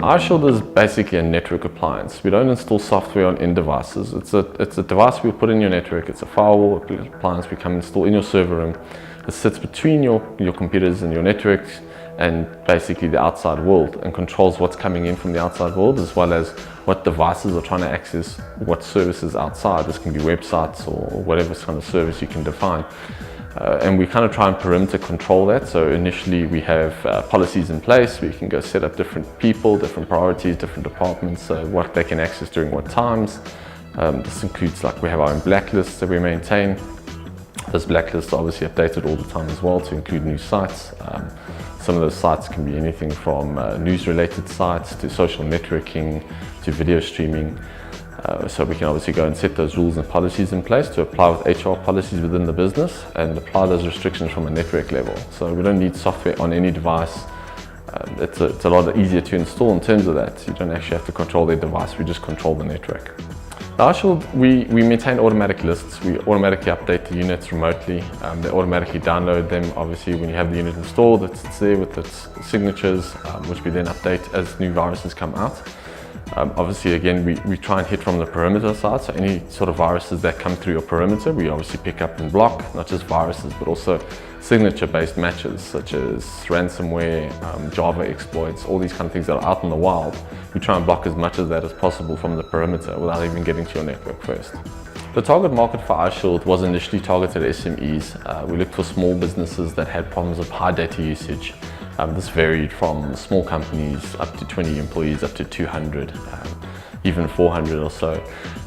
iShield is basically a network appliance. We don't install software on end devices. It's a device we put in your network. It's a firewall appliance we come install in your server room. It sits between your computers and your network and basically the outside world, and controls what's coming in from the outside world, as well as what devices are trying to access what services outside. This can be websites or whatever kind of service you can define. And we kind of try and perimeter control that. So initially we have policies in place. We can go set up different people, different priorities, different departments, what they can access during what times. This includes, like, we have our own blacklists that we maintain. Those blacklists are obviously updated all the time as well to include new sites. Some of those sites can be anything from news-related sites to social networking to video streaming. So we can obviously go and set those rules and policies in place to apply with HR policies within the business and apply those restrictions from a network level. So we don't need software on any device. It's a lot easier to install in terms of that. You don't actually have to control the device, we just control the network. The iShield, we maintain automatic lists. We automatically update the units remotely. They automatically download them. Obviously, when you have the unit installed, it's there with its signatures, which we then update as new viruses come out. Obviously, again, we try and hit from the perimeter side, so any sort of viruses that come through your perimeter, we obviously pick up and block, not just viruses, but also signature-based matches, such as ransomware, Java exploits, all these kind of things that are out in the wild. We try and block as much of that as possible from the perimeter without even getting to your network first. The target market for iShield was initially targeted at SMEs. We looked for small businesses that had problems of high data usage. This varied from small companies up to 20 employees up to 200, even 400 or so.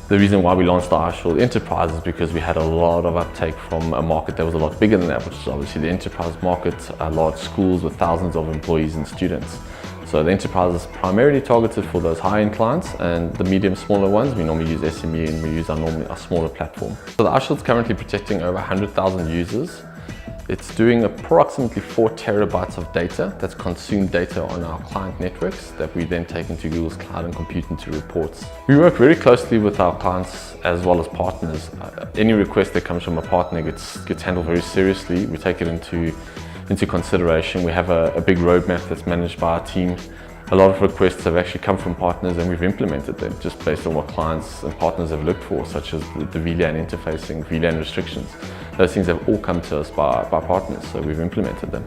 The reason why we launched the iShield Enterprise is because we had a lot of uptake from a market that was a lot bigger than that, which is obviously the enterprise market, large schools with thousands of employees and students. So the enterprise is primarily targeted for those high-end clients, and the medium, smaller ones, we normally use SME and we use our smaller platform. So the iShield is currently protecting over 100,000 users. It's doing approximately 4 terabytes of data. That's consumed data on our client networks that we then take into Google's cloud and compute into reports. We work very closely with our clients as well as partners. Any request that comes from a partner gets handled very seriously. We take it into consideration. We have a big roadmap that's managed by our team. A lot of requests have actually come from partners and we've implemented them just based on what clients and partners have looked for, such as the VLAN interfacing, VLAN restrictions. Those things have all come to us by partners, so we've implemented them.